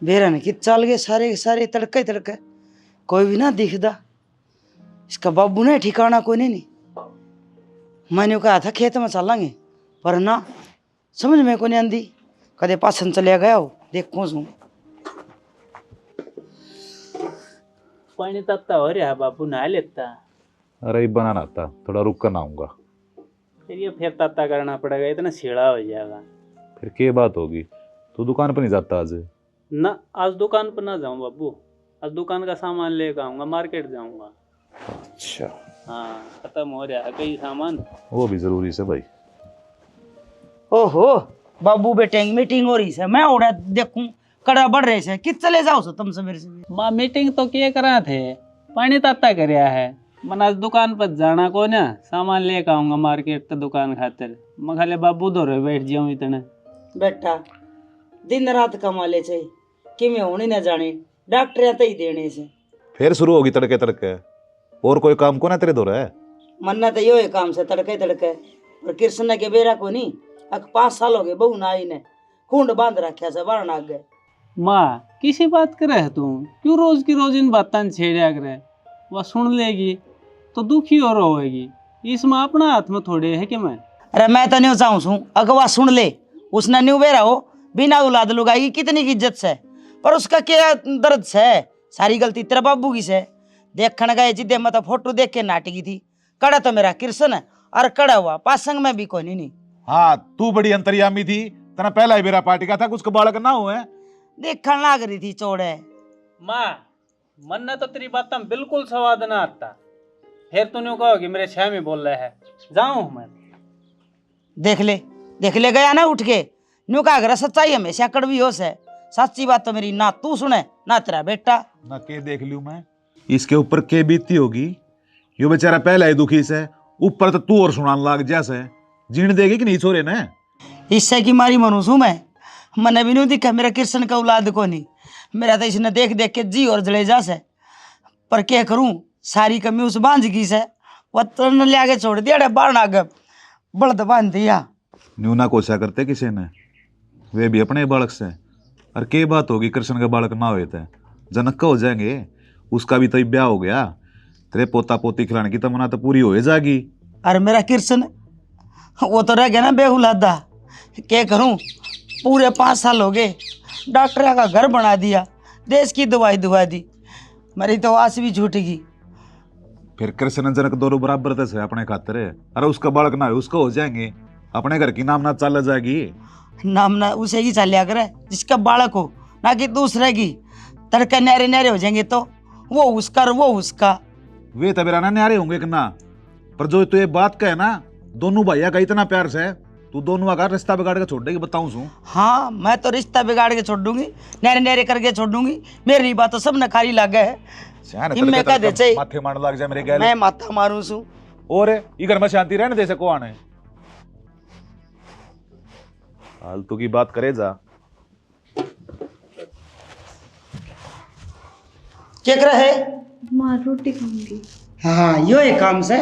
बेरन की चल गए सारे के सारे तड़के तड़के, कोई भी ना दिखदा। इसका बाबू ने ठिकाना कोई नहीं। मैंने कहा था खेत में चलेंगे, पर ना समझ में को नहीं आंदी। कदे पासन चलिया गया हो, देखो सू पानी तत्ता हो रहा बाबू, नहा लेता। अरे बनाना आता, थोड़ा रुक कर नहाऊंगा। फिर तत्ता करना पड़ेगा, इतना छेड़ा हो जाएगा। फिर क्या बात होगी? तू दुकान पर नहीं जाता आज? ना, आज दुकान पर ना जाऊं बाबू। आज दुकान का सामान लेकर आऊंगा, मार्केट जाऊंगा। अच्छा, हाँ, खत्म हो रहा है कई सामान। वो भी जरूरी से भाई। ओहो बाबू बेटे की मीटिंग हो रही है, मैं उड़ा देखूं कड़ा बढ़ रहे से कि चले जाओ सो तुम सवेरे से। माँ मीटिंग तो किए करा थे, पानी तत्ता करया है। मन आज दुकान पर जाना को ना, सामान लेकर आऊंगा मार्केट तो दुकान खातिर। मैं खाले बाबू दौरे बैठ जाऊं इतने। बेटा दिन रात कमा ले चाहिए कि मैं होने न जाने, डॉक्टर तो ही देने से। फिर शुरू होगी तड़के तड़के। और कोई काम को ना तेरे दो है? मन्ना तो यो है काम से तड़के तड़के। और कृष्ण के बेरा को नहीं, अक 5 साल हो गए बहू नाई ने खूंड बांध रखा से बाहर आ गए। माँ किसी बात करे है तू? क्यों रोज की रोज इन बातों छेड़ा करे? वह सुन लेगी तो दुखी और होएगी। इसमें अपना हाथ में थोड़े है कि मैं। अरे मैं तो नहीं चाहूँ छू अगवा सुन ले, उसने न्यू बेरा हो बिना औलाद लुगाई कितनी की इज्जत से, पर उसका क्या दर्द से? सारी गलती तेरे बाबू की से। देखने गए जिदे मैं तो फोटो देख के नाटकी थी। कड़ा तो मेरा कृष्ण है और कड़ा हुआ पासंग में भी कोई नहीं। हाँ, तू बड़ी अंतर्यामी थी। तना पहला ही बेरा पार्टी का था, कुछ बालक ना हुए। देखने लाग रही थी चौड़े। माँ मन ने तो तेरी बात में बिल्कुल स्वाद ना आता। फिर तूने कहोगी मेरे छह में बोल रहा है, जाऊं मैं। देख ले गया ना उठ के। न्यू का अगर सच्चाई हमेशा कड़वी हो से। सच्ची बात तो मेरी ना तू सुने ना तेरा बेटा। ना के देख लूं मैं। इसके ऊपर के बीती होगी। यो बेचारा पहला ही दुखी से, ऊपर तो तू और सुनान लाग जैसे। जीण देगी कि नहीं छोरे ने? इससे की मारी मनुष्य मैं। मने भी नहीं दिखा मेरा कृष्ण का औलाद को नहीं। मेरा तो इसने देख देख के जी और जले जा से। पर क्या करूं, सारी कमी उस बांझ की से। वह तो ले आगे छोड़ दिया बाढ़ आगे बड़द बांध दिया। न्यू ना कोशा करते किसी ने, वे भी अपने बालक से। और के बात होगी कृष्ण के बालक ना हुए थे, जनक का हो जाएंगे। उसका भी तो ब्याह हो गया। तेरे पोता पोती खिलाने की तमन्ना तो पूरी हो जाएगी। अरे मेरा कृष्ण वो तो रह गया ना बेहुलादा। क्या करूं, पूरे 5 साल हो गए। डॉक्टर का घर बना दिया, देश की दवाई दुआ दी, मेरी तो आस भी छूट गई। फिर कृष्ण जनक दोनों बराबर थे अपने खातिर। अरे उसका बालक ना हो, उसका हो जाएंगे। अपने घर की नाम ना चल जाएगी। नाम ना उसे ही चलिया करे जिसका बालक हो, ना कि दूसरे की। तड़के न्यारे न्यारे हो जाएंगे तो वो उसका और वो उसका। वे तबेरा ना न्यारे होंगे कि ना, पर जो तू ये बात कहे ना, दोनों भैया का इतना प्यार से तू दोनों का रिश्ता बिगाड़ के छोड़ देगी, बताऊं सू। हाँ मैं तो रिश्ता बिगाड़ के छोड़ दूंगी, न्यारे न्यारे करके छोड़ दूंगी। मेरी बात तो सब न खारी लागे है। इनमें का दे चाहिए माथे मार लग जाए मेरे गैल। मैं माथा मारू सू। और ये घर में शांति रहने दे सको आने। फालतू की बात करे जा। क्या कर रहे? माँ रोटी खाऊंगी। हाँ यो एक काम से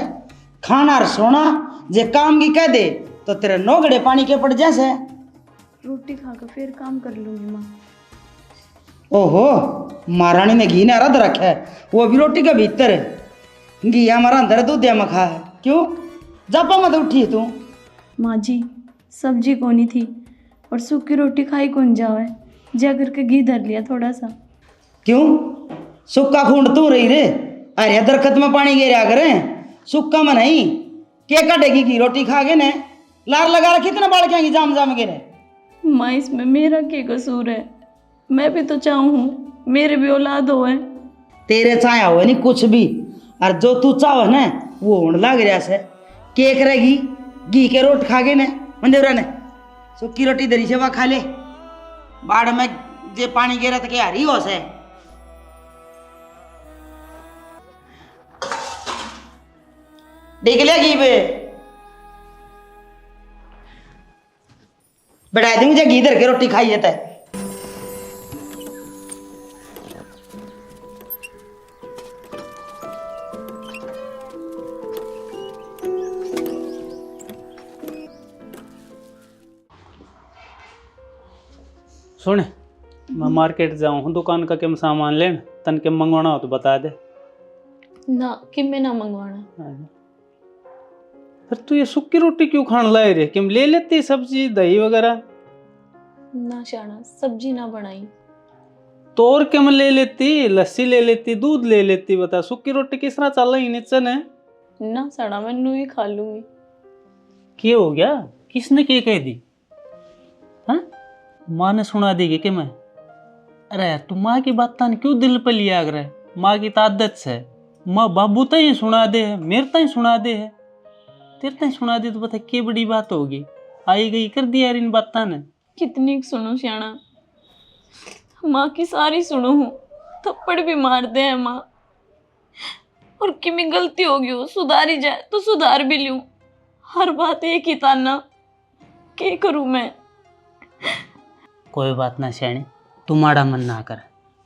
खाना और सोना जे काम की कह दे तो तेरे नौगड़े पानी के पड़ जैसे। रोटी खाकर फिर काम कर लूंगी माँ। ओहो महारानी ने घी ने रद रखा है, वो भी रोटी के भीतर है। घी हमारा अंदर दूध मखा है। क्यों जापा मत उठी तू? माँ जी सब्जी कोनी थी और सूखी रोटी खाई कौन जावे, जा करके घी धर लिया थोड़ा सा। क्यों सुक्का खूंड तू रही रे? अरे दरखत में पानी गिरा करे, सुक्का में नहीं। क्या कटेगी की रोटी खा के ने? लार लगा रखी कितने बाल की जाम जाम गिरे। माँ इसमें मेरा क्या कसूर है? मैं भी तो चाहूँ मेरे भी औलाद हो। तेरे चाहे हो नहीं कुछ भी, और जो तू चाहो ना वो होने लग रहा से। के करेगी घी के रोट खा के ने मंदेवरा ने सूखी रोटी दरी से वह खा ले। बाढ़ में जे पानी गिरा तो क्या हरी हो से। देख लिया घी पे बढ़ा दूंगी जो घी धर के रोटी खाई है। सुन मैं मार्केट जाऊँ हूँ दुकान का किम सामान लेन, तन के मंगवाना हो तो बता दे। ना कि मैं ना मंगवाना। फिर तू ये सूखी रोटी क्यों खान लाए रे? किम ले लेती सब्जी दही वगैरह? ना शाना सब्जी ना बनाई। तो और किम ले लेती? लस्सी ले लेती, दूध ले लेती। बता सूखी रोटी किस तरह चल रही नीचे ने? ना शाना मैं नू ही खा लूंगी। क्या हो गया? किसने क्या कह दी? हाँ, माँ ने सुना देगी कि मैं? अरे यार तू माँ की बात तान क्यों दिल पे लिया कर? माँ की तो आदत से माँ बाबू तो ही सुना दे है, मेरे तो ही सुना दे है, तेरे तो ही सुना दे तो बता क्या बड़ी बात होगी? आई गई कर दिया यार इन बातों ने। कितनी सुनूं श्याना, माँ की सारी सुनू हूँ, थप्पड़ भी मारते हैं माँ। और कि मैं गलती होगी हो सुधारी जाए तो सुधार भी लूं। हर बात एक ही ताना, क्या करूं मैं? कोई बात ना श्याणी, तू माड़ा मन ना कर।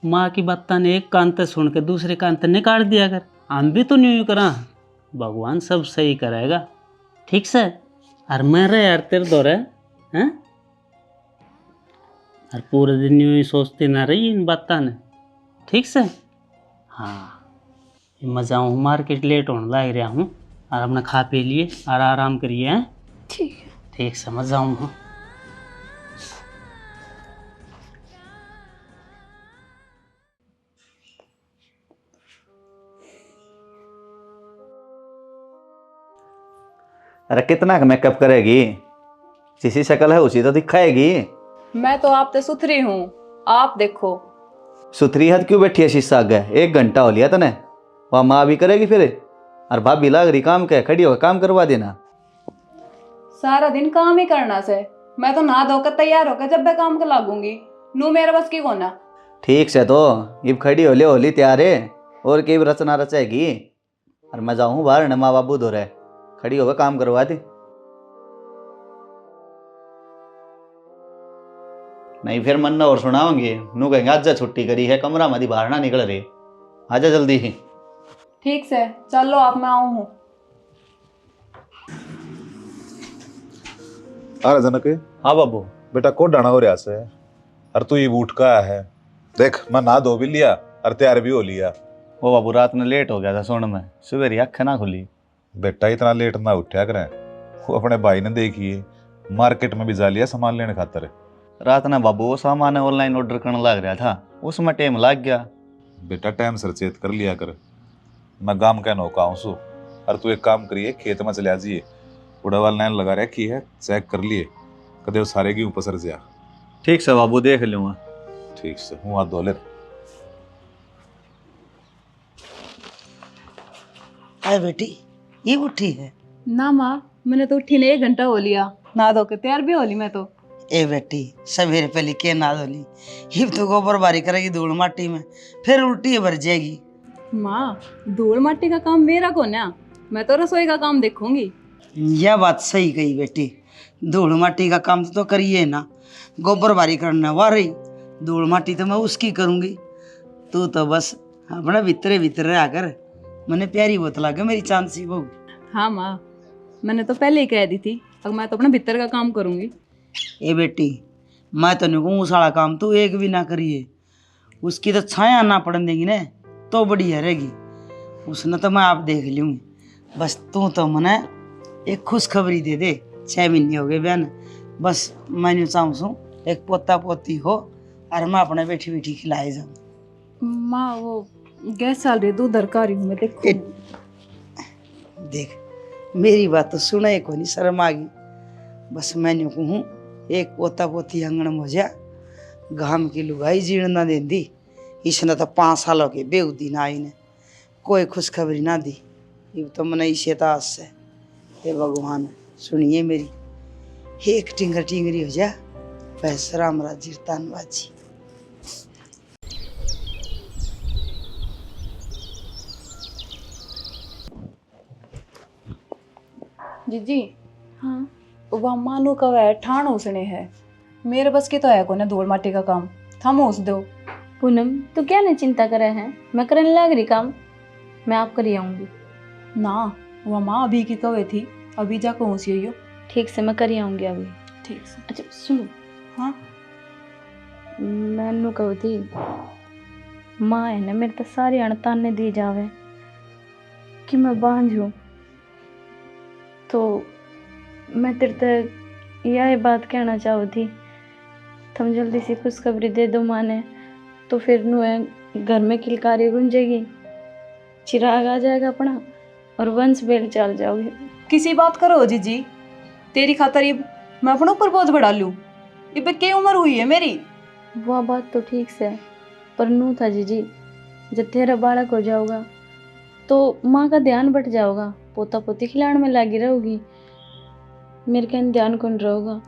माँ की बातों ने एक कान ते सुन के दूसरे कान ते निकाल दिया कर। हम भी तो न्यू करा, भगवान सब सही करेगा, ठीक से। और मैं रहे यार तेरे दौरे हैं, और पूरे दिन यूं ही सोचती ना रही इन बातों ने, ठीक से। हाँ मैं जाऊँ मार्केट, लेट होने लग रहा हूँ, और अपना खा पी लिए और आराम करिए हैं। ठीक है। ठीक से मैं जाऊँ। अरे कितना का मेकअप करेगी? जिसी शक्ल है उसी तो दिखाएगी। मैं तो आप तो सुथरी हूँ, आप देखो। सुथरी हद क्यों बैठी है शीशा आगे? 1 घंटा हो लिया तने। वह माँ भी करेगी फिर? और भाभी लाग रही काम के, खड़ी होकर काम करवा देना। सारा दिन काम ही करना से, मैं तो नहा धोकर तैयार होकर जब मैं काम कर लागूंगी। नू मेरे बस की कोना। ठीक से तो इब खड़ी होली होली तैयार है, और कई रचना रचाएगी। और मैं जाऊँ बाहर न, माँ बाबू दो रहे, खड़ी होकर काम करवा दी। नहीं फिर मन और सुनाओगे, नू कहेंगे आज जा छुट्टी करी है, कमरा मधी बाहर ना निकल रही, आजा जल्दी ही। ठीक से चलो आप, मैं आऊँ हूँ। अरे जनक, हाँ बाबू। बेटा को डाना हो रहा से? और तू ये बूट का है? देख मैं नहा धो भी लिया और तैयार भी हो लिया। वो बाबू रात में लेट हो गया था सोने में, सवेरे अख ना खुली। बेटा इतना लेट ना उठा करें, वो अपने भाई ने देखिए मार्केट में भी जा लिया सामान लेने खातर। रात ना बाबू वो सामान ऑनलाइन ऑर्डर करने लग रहा था, उसमें टाइम लग गया। बेटा टाइम सर चेत कर लिया कर, मैं गांव का नौका हूँ सु। और तू एक काम करिए, खेत में चले जाइए, उड़ावाल लाइन लगा रखी है, चेक कर लिए कदे वो सारे की ऊपर सर जा। ठीक से बाबू, देख लूँगा। ठीक से हूँ हाथ धो ले। अरे बेटी ये उठी है? ना माँ, मैंने तो उठी ने 1 घंटा हो लिया, नहा धोकर तैयार भी हो ली मैं तो। ए बेटी सवेरे पहले के ना धोली, हिब तो गोबर बारी करेगी धूल माटी में, फिर उल्टी भर जाएगी। माँ धूल माटी का काम मेरा कौन है, मैं तो रसोई का काम देखूंगी। यह बात सही कही बेटी, धूल माटी का काम तो करिए ना, गोबर बारी करना वाह रही, धूल माटी तो मैं उसकी करूँगी। तू तो बस अपना भीतरे भीतरे आकर मैंने प्यारी बोतला के मेरी चांद सी बहू। हाँ माँ, मैंने तो पहले ही कह दी थी, अब मैं तो अपना भीतर का काम करूंगी। ए बेटी मैं तो नहीं कहूँ सारा काम तू एक भी ना करिए, उसकी तो छाया ना पड़न देगी ने तो बढ़िया रहेगी, उसने तो मैं आप देख लूँगी। बस तू तो मने एक खुशखबरी दे दे, 6 महीने हो गए बहन, बस मैं चाहूँ सू एक पोता पोती हो और मैं अपने बैठी बैठी खिलाए जाऊँ। माँ वो गैस चल रही, दूध दरकार रही हूँ मैं, देखो। देख मेरी बात तो सुना ही कोनी, शर्म आ गई। बस मैंने कहूँ एक पोता पोती आंगन में हो जा, गाम की लुगाई जीण ना देंदी, इसने तो 5 सालों के बेउदी ना आई ने कोई खुशखबरी ना दी। ये तो मन इसे तास से, हे भगवान सुनिए मेरी, एक टिंगर टिंगरी हो जा, बस राम राजी तानबाजी। जीजी हाँ वह मानो का वह ठाण उसने है, मेरे बस की तो है को ना धूल माटी का काम, थम उस दो। पूनम तू क्या नहीं चिंता करे हैं, मैं करने लग रही काम, मैं आप कर आऊँगी। ना वह माँ अभी की कवे थी, अभी जाकर ऊँची हो। ठीक से मैं कर आऊँगी अभी। ठीक से। अच्छा सुनो, हाँ मैनू कहू थी माँ है ना मेरे तो सारी अणताने दी जावे कि मैं बांझ हूँ, तो मैं तेरे तक यह बात कहना चाहू थी तुम जल्दी से खुशखबरी दे दो माँ ने, तो फिर नू है घर में किलकारी गूंजेगी, चिराग आ जाएगा अपना और वंश बेल चल जाओगे। किसी बात करो जीजी, तेरी खातर ये मैं अपने ऊपर बोझ बढ़ा लूँ? ये क्या उम्र हुई है मेरी? वह बात तो ठीक से है, पर नू था जीजी, जब तेरा बालक हो जाओगा तो माँ का ध्यान बट जाओगा, पोता पोती खिलाने में लगी रहोगी, मेरे कहने ध्यान कौन रहोगा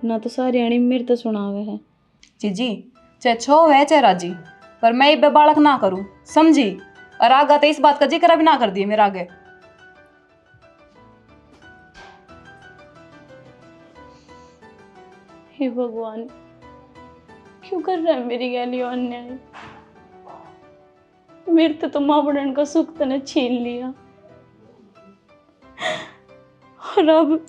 ना, तो सारी अणी मेरे तो सुनावे है। जीजी चाहे छो है चाहे राजी, पर मैं ये बालक ना करूँ, समझी? और आगा तो इस बात का जिक्र भी ना कर दिए मेरे आगे। हे भगवान, क्यों कर रहा है मेरी गैली अन्याय? मेरे तो माँ बढ़न का सुख तने छीन लिया, और अब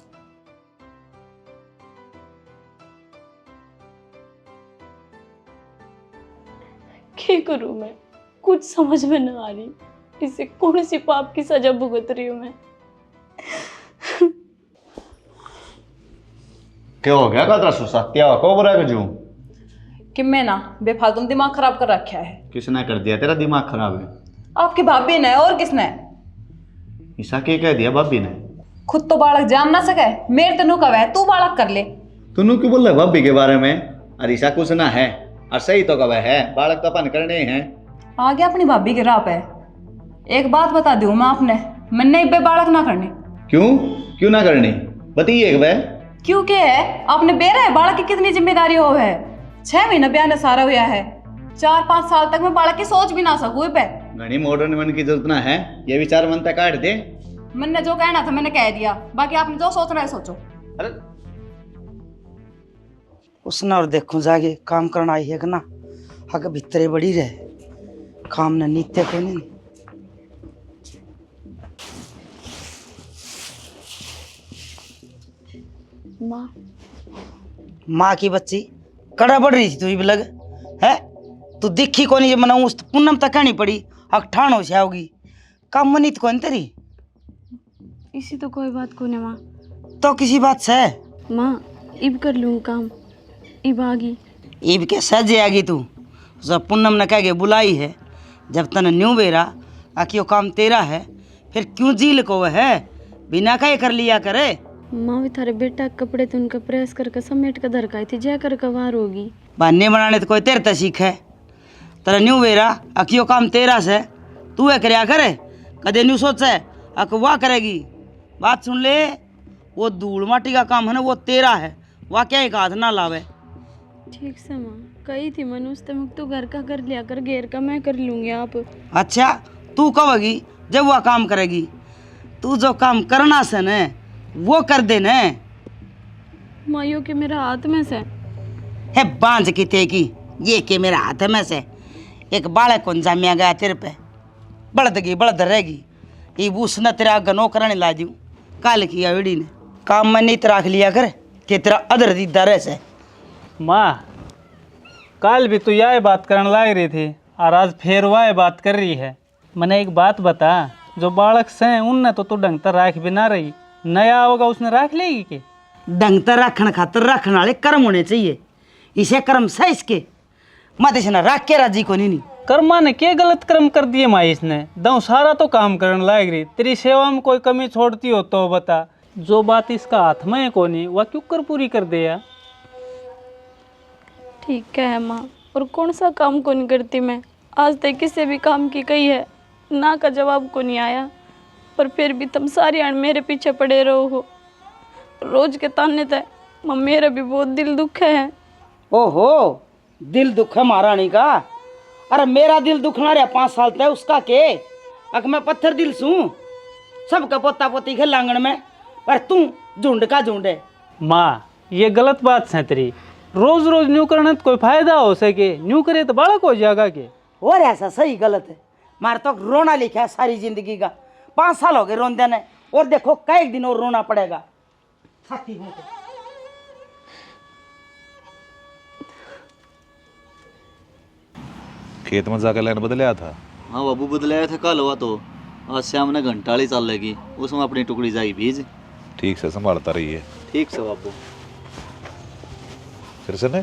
क्या करूं मैं? कुछ समझ में न आ रही, इसे कौन सी पाप की सजा भुगत रही हूं मैं। क्या हो गया का सत्या को बुरा कजू? कि मैं ना बेफालतू में दिमाग खराब कर रखा है। किसने कर दिया तेरा दिमाग खराब है? आपकी भाभी ने, और किसने? ईसा के कह दिया भाभी ने? खुद तो बालक जान ना सके, मेरे तेनू कवे तू बालक कर ले। तूने क्यों बोल रहा भाभी के बारे में? और ईसा कुछ ना है, और सही तो कवे है, बालक तो अपन करने हैं। आ गया अपनी भाभी के राह पे। एक बात बता दूं मैं आपने, मैंने बे बालक ना करने। क्यों क्यों ना करनी बताइए एक बार। क्यों के है? आपने बेरा है बालक की कितनी जिम्मेदारी हो है। 6 महीने ब्याह ने सारा हुआ है, 4-5 साल तक मैं बालक की सोच भी ना सकूं पे। घनी मॉडर्न मन की जरूरत ना है, ये विचार मन तक काट दे। मैंने जो कहना था मैंने कह दिया, बाकी आपने जो सोचना है सोचो। अरे उसने और देखूं जाके काम करना आई है कि ना, आगे भीतरे बड़ी रहे काम न नित्य को नहीं। माँ की बच्ची कड़ा बढ़ रही थी तू भी लग है, तू दिखी कौन ये मनाऊं उस पूनम तक कहनी पड़ी अकठान हो जाओगी, काम मनीत कौन तेरी? इसी तो कोई बात को नहीं माँ। तो किसी बात से माँ इब कर लूँ काम, इब आगी। इब के सजे आगी तू, जब पूनम ने कह के बुलाई है, जब तन न्यू बेरा आखियो काम तेरा है, फिर क्यों झील को है बिना कहे कर लिया करे। माँ भी थारे बेटा कपड़े तो उनका प्रेस करके समेट कर धरकाई थी, जय कर कवार होगी। बहाने बनाने तो कोई तेरे ते सीख है, तेरा न्यू बेरा आखियो काम तेरा से, तू है करया करे, कदे न्यू सोचे अक वाह करेगी। बात सुन ले, वो धूल माटी का काम है ना वो तेरा है, वाह क्या एक हाथ ना लावे। ठीक से माँ, कही थी मनुष्य तमक तू घर का कर लिया कर, घेर का मैं कर लूंगी आप। अच्छा तू कहोगी जब वह काम करेगी, तू जो काम करना से न वो कर दे न। मायो के मेरा हाथ में से है बांझ की ते की ये के मेरा हाथ में से एक बालक कौन जामिया गया तेरे पे, बढ़द रहेगी ये उसने तेरा गनो करने ला दूँ काल की अवड़ी ने काम में नहीं राख लिया कर कि तेरा अदर दीदा रह से। माँ कल भी तो यह बात करने लग रही थी और आज फिर वह बात कर रही है। मैंने एक बात बता, जो बालक से उनने तो तू ढंग तर राख भी ना रही, नया होगा उसने राख लेगी के? ढंग तर रखने खातर रखने वाले कर्म होने चाहिए, इसे कर्म सह इसके मत इसने रख के राजी को नहीं। कर्मा ने क्या गलत कर्म कर दिए माँ इसने? दऊ सारा तो काम करने लग रही, तेरी सेवा में कोई कमी छोड़ती हो तो बता। जो बात इसका हाथ में है कोनी वह क्यों कर पूरी कर दे यार। ठीक है माँ, और कौन सा काम को नहीं करती मैं, आज तक किसी भी काम की कही है ना का जवाब को नहीं आया, पर फिर भी तुम सारी आन मेरे पीछे पड़े रहो हो, रोज के ताने तय मेरा भी बहुत दिल दुख है। ओहो दिल दुख है महारानी का? अरे मेरा दिल दुखना रहा 5 साल तक उसका के अक मैं पत्थर दिल सूं, सबका पोता पोती के लांगण में, पर तू झुंड का झुंड है। माँ ये गलत बात है तेरी, रोज रोज न्यू करने तो कोई फायदा हो सके, न्यू करे तो बालक हो जाएगा के? और ऐसा सही गलत है, मारे तो रोना लिखा है सारी जिंदगी का, 5 साल हो गए रोंदे ने, और देखो कई दिन और रोना पड़ेगा। खेत में जाकर लाइन बदल आया था। हाँ बाबू बदलाया था कल हुआ तो आज शाम ने घंटाली चल लेगी उसमें अपनी टुकड़ी जाई बीज। ठीक से संभालता रही है। ठीक से बाबू। फिर से ने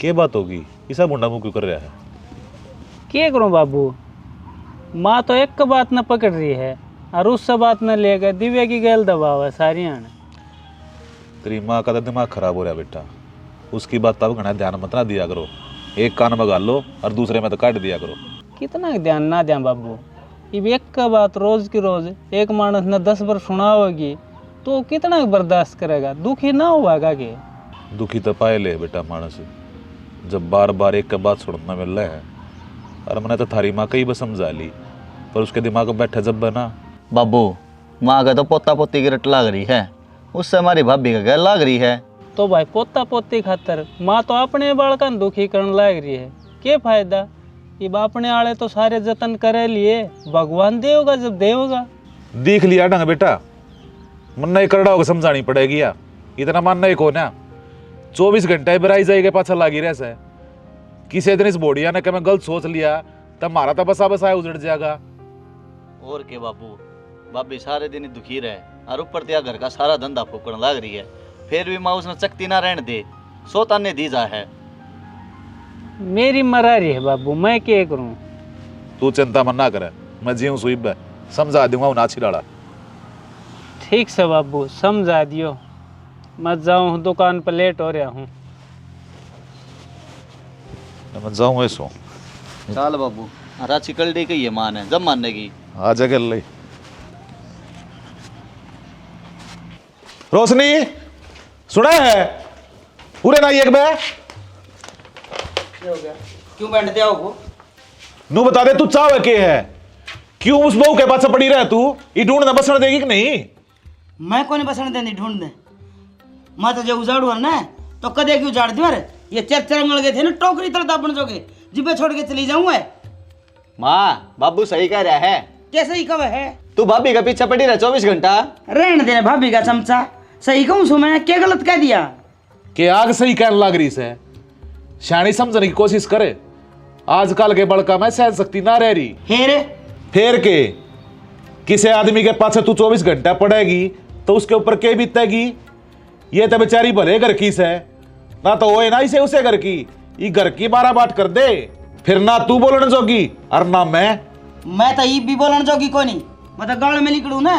क्या बात होगी, ऐसा मुंडा मुंह क्यों कर रहा है? क्या करूं बाबू, माँ तो एक का बात न पकड़ रही है और उससे बात न लेकर दिव्या की गैल दबाव है सारी आने। तेरी माँ का तो दिमाग खराब हो रहा है बेटा, उसकी बात तब घना ध्यान मत ना दिया करो। एक कान में गाल लो और दूसरे में तो काट दिया करो। कितना ध्यान ना दें बाबू, अब एक का बात रोज की रोज एक मानस ने 10 बार सुना होगी तो कितना बर्दाश्त करेगा, दुखी ना होगा के? दुखी तो पाए ले बेटा मानस, जब बार बार एक का बात सुनना मिल रहा है। और मैंने तो थारी माँ कई बार समझा ली पर उसके दिमाग में बैठा जब बना। बाबू माँ का तो पोता पोती की रट लाग रही है, उससे हमारी भाभी का गैल लाग रही है। तो भाई पोता पोती खातर माँ तो अपने बालका दुखी करने लग रही है, क्या फायदा? अब अपने आले तो सारे जतन करे लिए, भगवान देगा जब देगा। देख लिया ढंग बेटा, मन्ना ही करड़ा होकर समझानी पड़ेगी या इतना मानना ही कौन है? 24 घंटे बराई जाएगा पाछा लागी रह से। किसी दिन इस बोडिया ने मैं गलत सोच लिया तब मारा तो बसा बसाया उजड़ जाएगा। और के बाबू भाभी सारे दिन ही दुखी रहे और ऊपर त्या घर का सारा धंधा फूकने लग रही है, फिर भी माँ उसने चकती ना रहने दे, सोता ने दी जा है। मेरी मरारी है बाबू, मैं क्या करूं? तू चिंता मन ना करे, मैं जीऊं सुईब समझा दूंगा उन्हें अच्छी लाड़ा। ठीक से बाबू समझा दियो, मैं जाऊं दुकान पर लेट हो रहा हूँ। मैं जाऊं ऐसो। चल बाबू राची कल डी कही है माँ ने, जब मानने की आ जगह ले। रोशनी सुना है पूरे ना एक बे हो गया? क्यों बैठ दिया हो? नू बता दे तू चाव के है, क्यों उस बहू के पास पड़ी रहे? तू ये ढूंढना बसने देगी कि नहीं? मैं कौन बसने देनी ढूंढ दे, मैं तो जो उजाड़ू है ना तो कदे क्यों उजाड़ दियो? अरे ये चर मल गए थे ना टोकरी तरह दापन जोगे जिब्बे छोड़ के चली जाऊं मैं। माँ बाबू सही कह रहा है, कैसे ही कब है? तू भाभी का पीछे पड़ी रहा 24 घंटा। रहने देने भाभी का चमचा, सही कहूँ सो मैं क्या गलत कह दिया? कि आग सही कहने लग रही से शानी समझने की कोशिश करे। आजकल के बड़का में सहन शक्ति ना रह रही। फेर के किसी आदमी के पास तू 24 घंटा पड़ेगी तो उसके ऊपर क्या बीतेगी? ये तो बेचारी भले घर की से ना तो वो ना इसे उसे घर की, ये घर की 12 बाट कर दे, फिर ना तू बोलने जोगी और ना मैं तो ये भी बोलने जोगी को नहीं, मैं तो गाँव में निकलूँ ना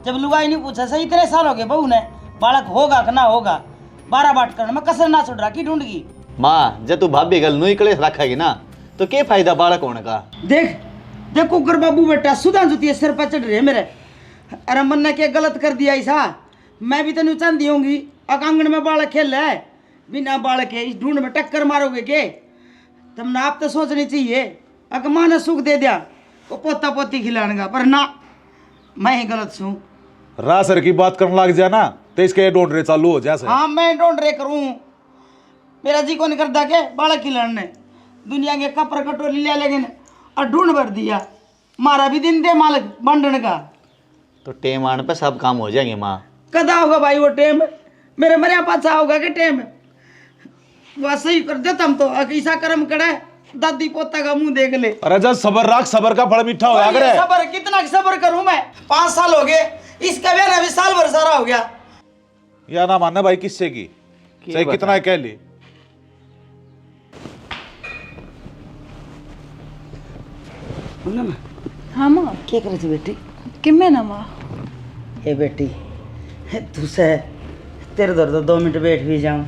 जब लुगाई नहीं पूछा सही इतने साल हो गए बहू ने बालक होगा कि ना होगा 12 बाट करना, मैं कसर ना छोड़ रहा की ढूंढगी। माँ जब तू भाभी गल नुई कलेश रखेगी ना तो क्या फायदा बालक होने का? देख देख कुकर बाबू बेटा सुधा जुती सिर पर चढ़ रहे मेरे। अरे मन ने क्या गलत कर दिया ऐसा? मैं भी तेन चांदी होंगी आंगन में बालक खेल रहा है, बिना बालक के इस ढूंढ में टक्कर मारोगे के? तुमने आप तो सोचनी चाहिए अगर माँ ने सुख दे दिया वो पोता पोती खिलाने का, पर ना मैं ही गलत छूँ। रासर की बात करने लग जाए ना तो इसके ढूंढ रहे चालू हो जाए। हाँ मैं ढूंढ रहे करूँ, मेरा जी को नहीं करता के बालक खिलाने, दुनिया के कपड़ कटोरी लिया लेकिन और ढूंढ भर दिया, मारा भी दिन दे मालिक बंडन का। तो टेम आने पे सब काम हो जाएंगे माँ। कदा होगा भाई वो टेम? मेरे मरिया पाछा होगा कि टेम? वैसे ही कर देता हम तो ऐसा कर्म करे दादी पोता का मुंह देख ले। अरे जब सबर राख, सबर का फल मीठा होया करे। सबर कितना सबर करूं मैं? 5 साल हो गए, इसका ब्याह अभी साल भर सारा हो गया। या ना मानना भाई किससे की चाहे कितना कह ले। हाँ माँ क्या करे थी बेटी? किम्मे ना माँ। ए बेटी तू से तेरे दर तो 2 मिनट बैठ भी जाऊं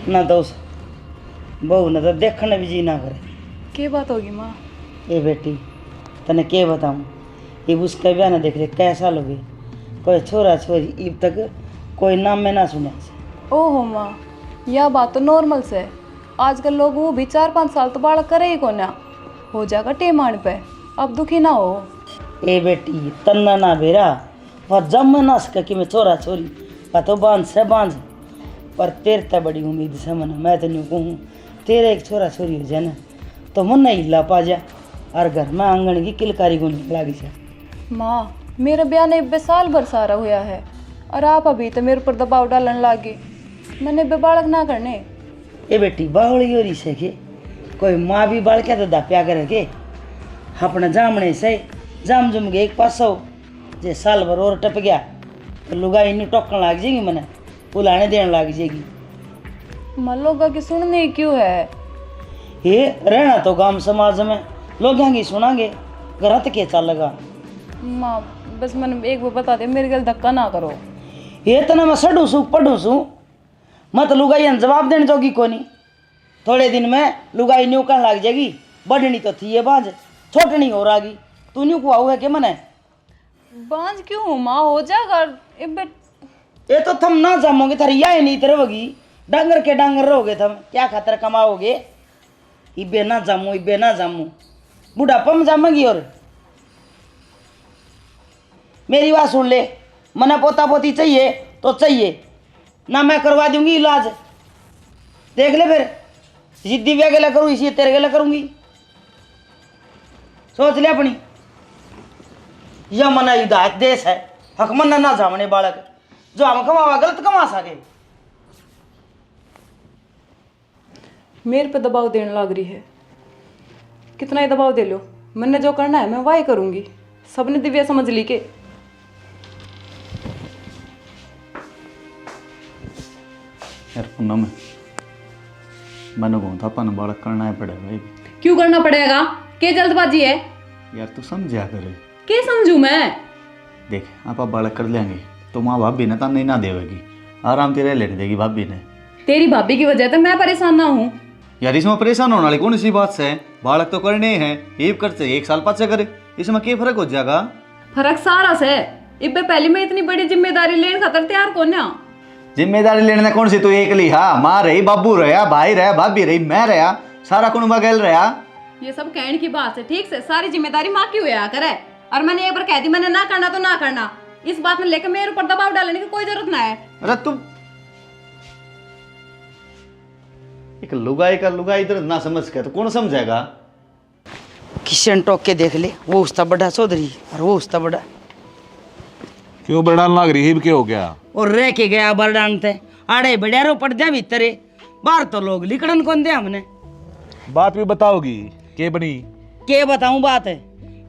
ना तो उस बहू ने तो देखने भी जी ना करे। क्या बात होगी माँ? ए बेटी तने क्या बताऊं, ये उसका ब्याह ना देख रहे कैसा लोगे, कोई छोरा छोरी अब तक कोई नाम में ना सुने। ओहो माँ यह बात तो नॉर्मल से है, आजकल लोग वो भी 4-5 साल तो बालक करे ही को ना, हो जाएगा टेमान पे, अब दुखी ना हो। ए बेटी तन्ना ना बेरा वह जम ना सके कि मैं छोरा छोरी का तो बांध से बांध, पर तेरे तो बड़ी उम्मीद से मन मैं तो नहीं कहूँ तेरे एक छोरा छोरी हो जाए ना तो मन नहीं हिला पा जा और घर में आंगन की किलकारी को नहीं लगी जा। माँ मेरा ब्याह ने 20 साल भर सारा हुआ है और आप अभी तो मेरे ऊपर दबाव डालने लगे, मैंने बालक ना करने। ए बेटी बावड़ी हो रही से के कोई माँ भी बाल क्या दादा प्या करे के अपने जामने से जाम जुम गए एक पास हो जे साल भर और टप गया तो लुगाई नी टोकन लग जाएगी मने बुलाने देने लग जाएगी। माँ लोगों की सुनने क्यों है? ये रहना तो गांव समाज में लोग की सुनांगे गलत के चलेगा। माँ बस मैंने एक बार बता दे, मेरे गल धक्का ना करो। ये तो ना मैं सड़ू सू पढ़ू सू मत लुगाई जवाब देने जोगी कोनी। थोड़े दिन में लुगाई न्यू करने लग जाएगी। बढ़नी तो थी ये बाज छोटनी हो रागी तू न्यू को है कि मने बांझ क्यों हूँ माँ? हो जाएगा ये तो थम ना जमोगे थारी या नहीं तरह होगी डांगर के डांगर रहोगे थम क्या खातर कमाओगे। इबे ना जामू बुढ़ापा में जामेगी। और मेरी बात सुन ले, मना पोता पोती चाहिए तो चाहिए ना, मैं करवा दूंगी इलाज। देख ले फिर जिद्दी वे गला करूँ इसी तेरे गला करूंगी। सोच ले अपनी यह मना हिदायत देश है हक मना ना जामने बालक जो हम कमावा गलत कमा सके। मेरे पे दबाव देने लग रही है। कितना ही दबाव दे लो, मैंने जो करना है मैं वही करूंगी। सबने दिव्या समझ ली के यार पूनम मैंने कहूँ था अपन बालक करना ही पड़ेगा भाई। क्यों करना पड़ेगा? क्या जल्दबाजी है? यार तू समझा करे। क्या समझू मैं? देख आप बालक कर लेंगे तो माँ भाभी ने ताने ना देवेगी, आराम से रह लेने देगी भाभी ने। तेरी भाभी की वजह से मैं परेशान ना हूँ। यार इसमें परेशान होने वाली कौन सी बात से? बालक तो करने हैं, ये करते 1 साल पाछे करे, इसमें क्या फर्क हो जाएगा? फर्क सारा से इब्बे पहले मैं इतनी बड़ी जिम्मेदारी लेने खातर तैयार कौन ना। जिम्मेदारी लेने कौन सी तू एक ली? हाँ माँ रही, बाबू रहा, भाई रहा, भाभी रही, मैं रहा, सारा कुनबा गैल रहा। ये सब कहने की बात है, ठीक से सारी जिम्मेदारी माँ की हुआ करे। और मैंने एक बार कह दी मैंने ना करना तो ना करना, इस बात में लेकर मेरे ऊपर दबाव डालने की कोई जरूरत ना है। अरे तुम एक लुगाई का लुगाई इधर ना समझ के तो कौन समझेगा? किशन टोक के देख ले, वो उसका बड़ा चौधरी और वो उसका बड़ा क्यों बरडान लाग रही है? क्या हो गया? और रह के गया बरडान थे आड़े बड़े रो पड़ दिया भीतरे बाहर तो लोग लिकड़न कौन दे हमने। बात भी बताओगी के बनी? के बताऊं बात है,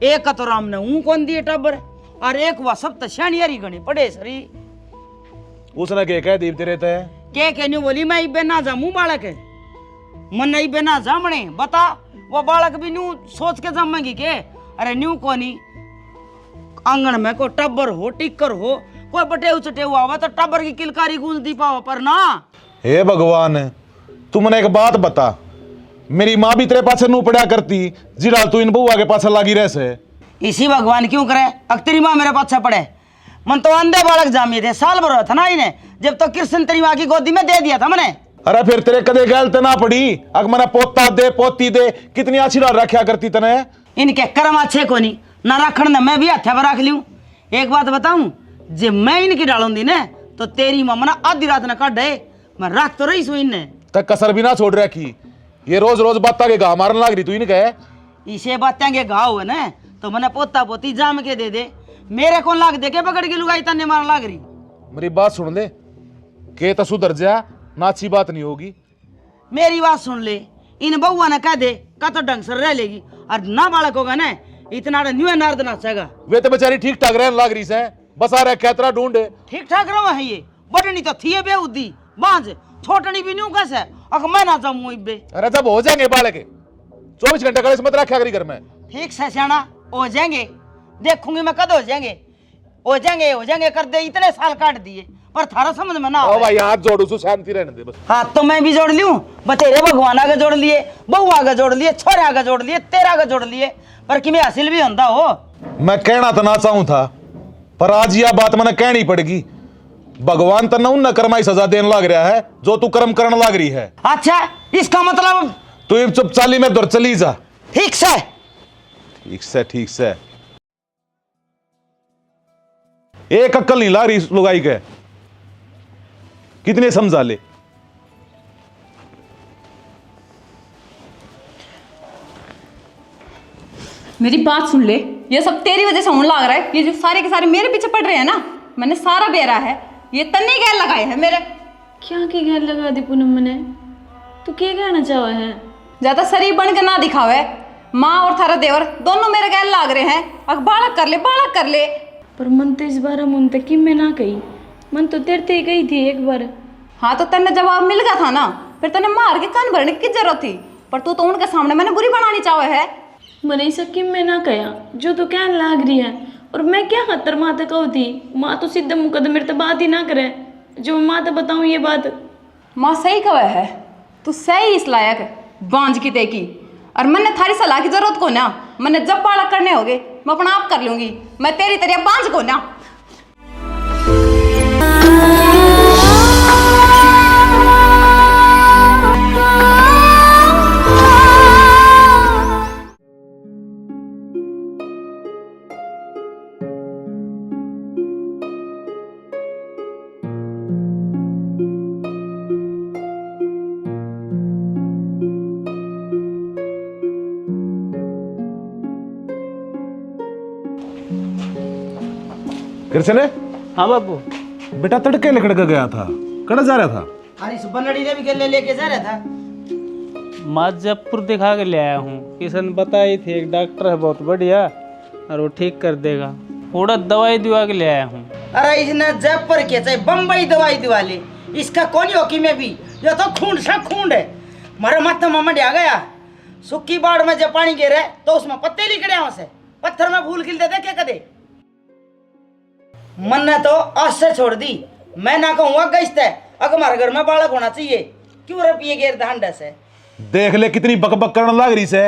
एक तो राम ने ऊं कौन दिए टब्बर और एक वह सब तो शानियारी गणी पड़े सरी। उसने के कह दी तेरे ते? के न्यू बोली मैं इबे ना जामू बालक है मन इबे ना जामने बता वो बालक भी न्यू सोच के जमेगी के। अरे न्यू कोनी आंगन में को टब्बर हो टिक्कर हो कोई बटे उचटे हुआ हुआ तो टब्बर की किलकारी गूंजती पाओ पर ना। हे भगवान तू मने एक बात बता, मेरी माँ भी तेरे पास नू पड़ा करती जिड़ा तू इन बुआ के पास लागी रह से। इसी भगवान क्यों करे अक तेरी माँ मेरे पास पड़े मन तो अंधे बालक जामी थे साल भर था ना इन्हें जब तो कृष्ण तेरी माँ की गोदी में दे दिया था मैंने। अरे फिर तेरे कदे गैल तो ना पड़ी अग मना पोता दे पोती दे कितनी अच्छी रखा करती तने। इनके कर्म अच्छे को नहीं ना रखण ने मैं भी हाथे पर रख लूं। एक बात बताऊं जे मैं इनकी डालूंगी ना तो तेरी माँ मना आधी रात न काट दे मैं रख तो रही सू इनने तक कसर भी ना छोड़ रखी। ये रोज रोज बात के घा मारने लग रही तू इनके इसे बातें के घाव है ना तो मैंने पोता पोती जाम के दे मेरे को लाग दे के पकड़ के लुगाई तन्ने मारने लग रही। मेरी बात सुन ले के तो सुधर जा ना अच्छी बात नहीं होगी। मेरी बात सुन ले इन बउआ ने कह दे का तो ढंग से रह लेगी और ना बालक होगा ना इतना न्यू नार्द नाचेगा। वे तो बेचारी ठीक ठाक रहने लग रही से बस आ रहा कैतरा ढूंढे ठीक ठाक रहो है ये बटनी तो थी बेउदी बांझ छोटनी भी न्यू कैसे अगर मैं ना जाऊँ इब्बे। अरे जब हो जाएंगे बालक 24 घंटे कड़े से मत रखा करी घर में। ठीक से सियाना हो जाएंगे देखूंगी मैं कद हो जाएंगे कर दे इतने साल काट दिए पर थारा समझ में ना ओ भाई हाथ जोड़ू सु शांति रहने दे बस। हाथ तो मैं भी जोड़ लूं बतेरे भगवान आगे जोड़ लिए बहू आगे जोड़ लिए छोरे आगे जोड़ लिए तेरा आगे जोड़ लिए पर कि मैं हासिल भी होता हो। मैं कहना तो ना चाहूं था पर आज यह बात मैंने कहनी पड़ेगी। भगवान तो न कर्माई सजा देने लग रहा है जो तू कर्म करने लग रही है। अच्छा इसका मतलब तू चुप चाली में दूर चली जा। ठीक से एक अक्कल नहीं ला रही लुगाई के कितने समझा ले। मेरी बात सुन ले, ये सब तेरी वजह से होने लग रहा है। ये जो सारे के सारे मेरे पीछे पड़ रहे हैं ना मैंने सारा बेरा है ये तन्नी गैर लगाए है मेरे। क्या की गैर लगा दी पूनम ने? तू क्या कहना चाहो है? ज्यादा शरीफ बन के ना दिखावे। माँ और थारा देवर दोनों मेरे गैल लाग रहे हैं। अब बालक कर ले। पर मन तो इस बार मुंतकिम में ना कही, मन तो तेरते ही गई थी एक बार। हाँ तो तेने जवाब मिल गया था ना, फिर तेने मार के कान भरने की जरूरत थी। पर तू तो उनके सामने मैंने बुरी बनानी चाहे है। मैंने सकीम में ना कहा जो तो कहने लाग रही है। और मैं क्या खतर माँ तक कहू थी, माँ तो सीधे मुकदमे मेरे तो बात ही ना करे जो मैं माँ तक बताऊँ ये बात। माँ सही कहे है, तू सही इस लायक बांझ की तेकी। और मैंने थारी सलाह की जरूरत को ना, मैंने जब बालक करने होगे मैं अपना आप कर लूंगी। मैं तेरी तरह बांझ को ना। कृष्ण हाँ बाबू। बेटा तड़के लकड़ का गया था, कड़ा जा रहा था? अरे सुबनड़ी ने भी गले लेके जा रहा था। माजपुर दिखा के ले आया हूँ। किशन बताई थी एक डॉक्टर है बहुत बढ़िया और वो ठीक कर देगा। थोड़ा दवाई दिवा के ले आया हूँ। अरे इसने जयपुर के चाहे बम्बई दवाई दिवा ले, इसका कौन होकी में भी ये तो खूंड सा खूंड है। मारा माथा मामा आ गया। सुक्की बाढ़ में जब पानी गिरे तो उसमें पत्ते निकले वहां से, पत्थर में फूल खिलते थे क्या कदे। मन ने तो आज से छोड़ दी। मैं ना कहूँगा गश्त है, अगर हमारे घर में बालक होना चाहिए, क्यों रुपये गेर धांडा से। देख ले कितनी बकबक करने लग रही से।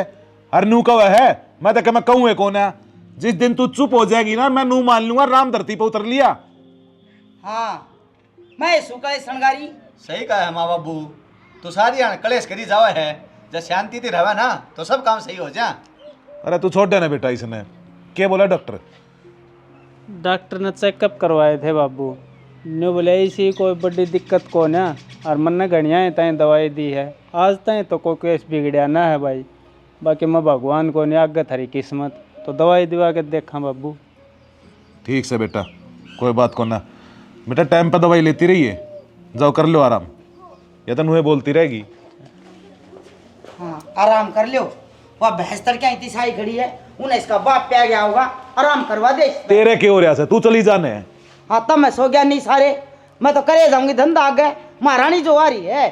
अरे नू कवा है, मैं तो मैं कहूँ है कौन है। जिस दिन तू चुप हो जाएगी ना, मैं नू मान लूंगा राम धरती पे उतर लिया। हाँ मैं सुकले संगारी। सही कहा है माँ बाबू, तू सारी यहाँ कलेश करी जावे है। जब शांति थी रहे ना तो सब काम सही हो जा। अरे तू छोड़ देना बेटा। इसने क्या बोला डॉक्टर? डॉक्टर ने चेकअप करवाए थे बाबू। ने बोले इसी कोई बड़ी दिक्कत को ना, और मन ने घड़िया तय दवाई दी है। आज तय तो कोई केस बिगड़िया ना है भाई। बाकी मैं भगवान को नहीं आगे थारी किस्मत, तो दवाई दिवा के देखा बाबू। ठीक से बेटा, कोई बात को ना। बेटा टाइम पर दवाई लेती रहिए, जाओ कर लो आराम, या तो नुहे बोलती रहेगी। हाँ आराम कर लो। वह भैंस तड़के इतनी साई खड़ी है, उन्हें इसका बाप पे आ गया होगा, आराम करवा दे। तेरे क्यों हो रहा है, तू चली जाने है। हाँ तब मैं सो गया नहीं सारे, मैं तो करे जाऊंगी धंधा आ गए। महारानी जो आ रही है।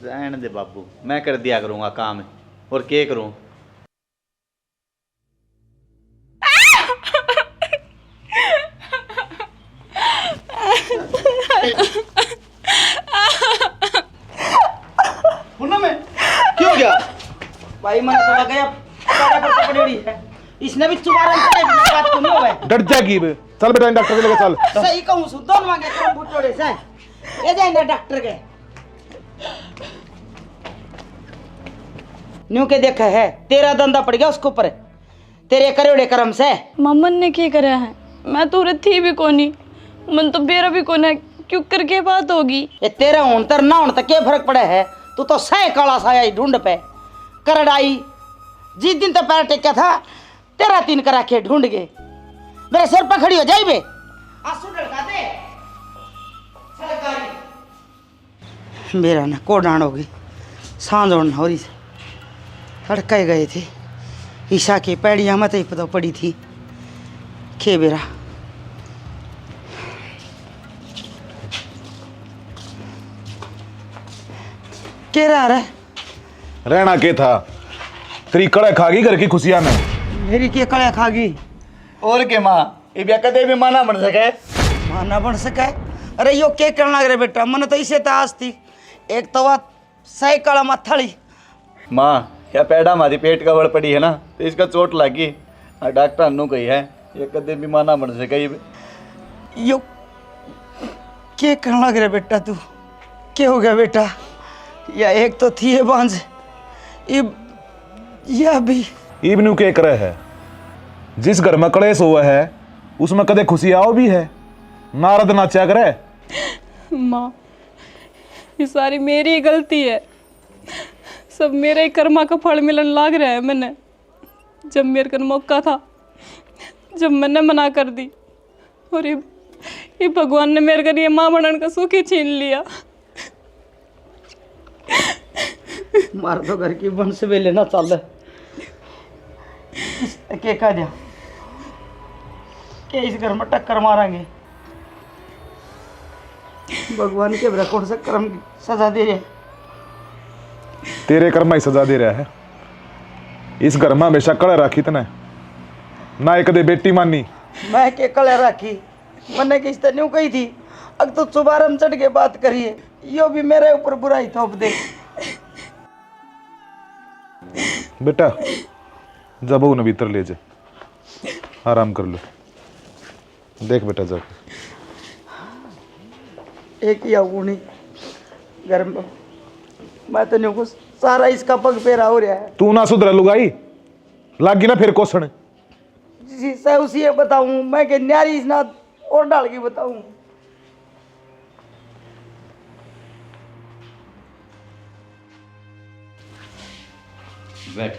रहने दे बाबू, मैं कर दिया करूँगा काम, और क्या करूँ। क्यों गया भाई? मन तो लगा पर पड़ी हुई है। इसने भी चुबारा बात तो नहीं होवे। डर जाएगी। चल बेटा डॉक्टर के लेके चल। सही कहूं सु दोनों मांगे तुम बुटोड़े से ये जाएंगे डॉक्टर के। न्यू के देखा है तेरा धंधा पड़ गया उसके ऊपर, तेरे करोड़े कर्म से। ममन ने क्या करा है? मैं तो थी भी कोनी, मन तो बेरा भी कोना, क्यों करके बात होगी। ये तेरा होनतर ना होने तक क्या फर्क पड़ा है? तू तो सह काला साया ही ढूंढ पे करड़ाई। जिस दिन तो पैर टेका था तेरा तीन करा के ढूंढ गए। मेरे सिर पर खड़ी हो जाई बे। आंसू ढलका दे सरकारी। मेरा ना कोडान हो गई, सांझ और हो रही से हड़के गए थे। ईशा की पैड़ियाँ मत ही पता पड़ी थी खे बेरा। के रहा है? रहना के था, तेरी कड़े खागी घर की खुशियां में। मेरी के कड़े खागी और के माँ, ये भी कदे भी माना बन सके। माना बन सके? अरे यो के करना रे बेटा, मन तो इसे ताज थी। एक तो वह सही कड़ा मथड़ी। माँ या पैडा हमारी पेट का बड़ पड़ी है ना, तो इसका चोट लगी। डॉक्टर अन्नू कही है ये कदे भी माना बन सके। यो के करना रे बेटा, तू क्या हो गया बेटा? या एक तो थी ये बांझ, यह भी इब्नू के करे है। जिस घर में कलेश हुआ है उसमें कदे खुशी आओ भी है। नारद नाचा करे। माँ ये सारी मेरी ही गलती है, सब मेरे ही कर्मा का फल मिलन लाग रहा है। मैंने जब मेरे को मौका था, जब मैंने मना कर दी, और ये भगवान ने मेरे को ये माँ बनने का सुख ही छीन लिया। मार तो घर की बंश भी लेना चल के कह दिया कि इस घर में टक्कर मारेंगे। भगवान के बरा कौन सा कर्म की सजा दे रहे हैं? तेरे कर्म ही सजा दे रहा है। इस घर में हमेशा कड़ राखी तने ना एक दे बेटी मानी। मैं के कल राखी मैंने किस तरह न्यू कही थी। अब तो सुबारम चढ़ के बात करिए, यो भी मेरे ऊपर बुराई थोप दे। बेटा जब वो न भीतर ले जा, आराम कर लो। देख बेटा जब एक ही आऊनी घर में मैं तो न्यू को सारा इसका पग पेरा हो रहा है। तू ना सुधरा लुगाई लागी ना फिर कोसण। जी सही उसी ये बताऊं मैं कि न्यारी इसना और डाल के बताऊं। बैठ,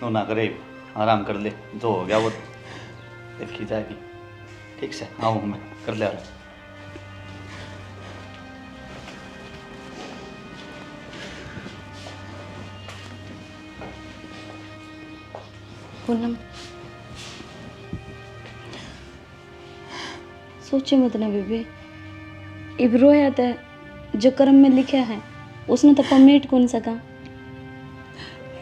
नो ना करे, आराम कर ले। जो हो गया वो देखी जाएगी। ठीक से आऊँ मैं कर ले आराम। पूनम सोचे मत ना बेबे, इब्रो है तो जो कर्म में लिखा है उसने तो परमिट कौन सका।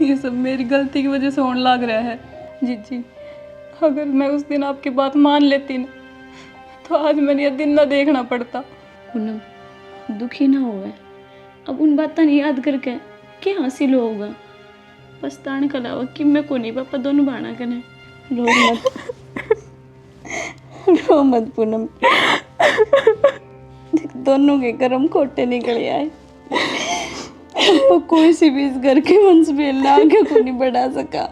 ये सब मेरी गलती की वजह से होने लग रहा है जीजी। अगर मैं उस दिन आपकी बात मान लेती ना तो आज मैंने ये दिन ना देखना पड़ता। पूनम दुखी ना होवे, अब उन बातों ने याद करके क्या हासिल होगा। पछताने का अलावा कि मैं को नहीं पापा दोनों बाणा कने। रो मत रो मत पूनम, दोनों के कर्म खोटे निकल आए। पापा कोई सी भी इस घर के वंश बेलना आगे को नहीं बढ़ा सका।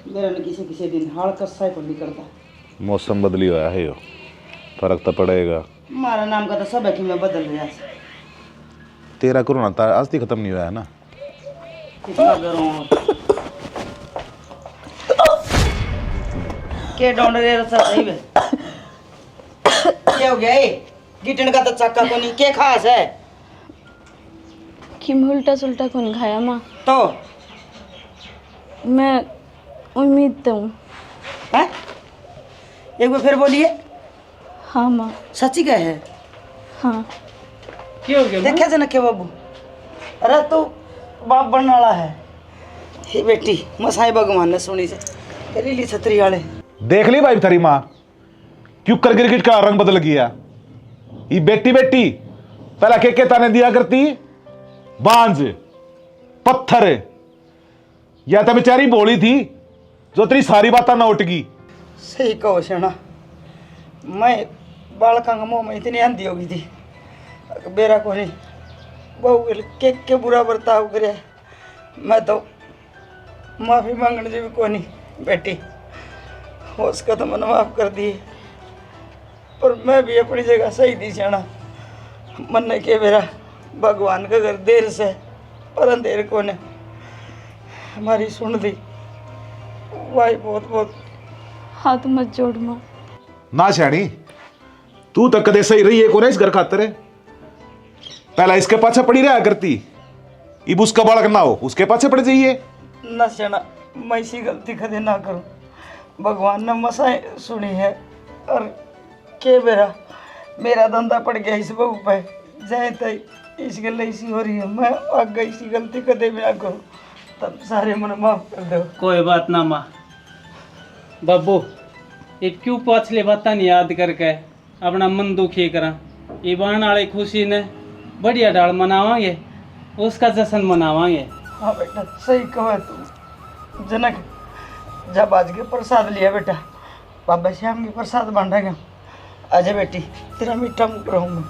मेरा ने किसी दिन हाल कस्सा को निकलता। मौसम बदली हुआ है यो, फर्क तो पड़ेगा। हमारा नाम का तो सब है कि मैं बदल रहा है। तेरा कोरोना तो आज तक खत्म नहीं हुआ है ना। कितना करूं के डोंड रे रसा सही बे। क्या हो गया ये गिटन का तो चक्का को नहीं के खास है कि मैं उल्टा सुल्टा कौन खाया माँ? तो मैं उम्मीद तो हूँ। हैं एक बार फिर बोलिए। हाँ माँ। सच्ची कह है? हाँ क्या हो गया माँ? देखे जना के बाबू, अरे तू बाप बनने वाला है। हे बेटी मसाई भगवान ने सुनी से तेरी ली छतरी वाले। देख ली भाई थारी माँ क्यों कर गिरगिट का रंग बदल गया। ये बेटी बेटी पहला के ताने दिया करती बांझ पत्थर, या तो बेचारी बोली थी जो तेरी सारी बातें ना उठगी। सही कहो सेना, मैं बालका का मुंह में इतनी आंधी होगी थी बेरा को नहीं बहु के बुरा बर्ताव करे। मैं तो माफ़ी मांगने जी भी को नहीं बेटी, उसका तो मन माफ़ कर दिए। और मैं भी अपनी जगह सही थी सेना। मन ने के बेरा भगवान का घर देर से और अंधेर को ने हमारी सुन दी। वाई बहुत बहुत हाथ मत जोड़ माँ। ना छाणी तू तो कदे सही रही है को इस घर खातर है। पहला इसके पाछे पड़ी रहा करती, इब उसका बालक ना हो उसके पाछे पड़ जाइए। न सेना मैं इसी गलती कदे ना करूं। भगवान ने मसाए सुनी है और के बेरा मेरा धंधा पड़ गया इस बहू पे जाए तय इस गल ऐसी हो रही है। मैं आगे इसी गलती कदे भी ना करूं, तब सारे मन माफ कर दो। कोई बात ना माँ। बाबू ये क्यों पाछले बातें नहीं याद करके अपना मन दुखी करा। ये बाण वाली खुशी ने बढ़िया डाल मनावांगे, उसका जश्न मनावांगे। हाँ बेटा सही कहो तू। जनक जब आज के प्रसाद लिया बेटा, बाबा श्याम की प्रसाद बांटेगा। आजा बेटी तेरा मीठा मुख रहूंगा।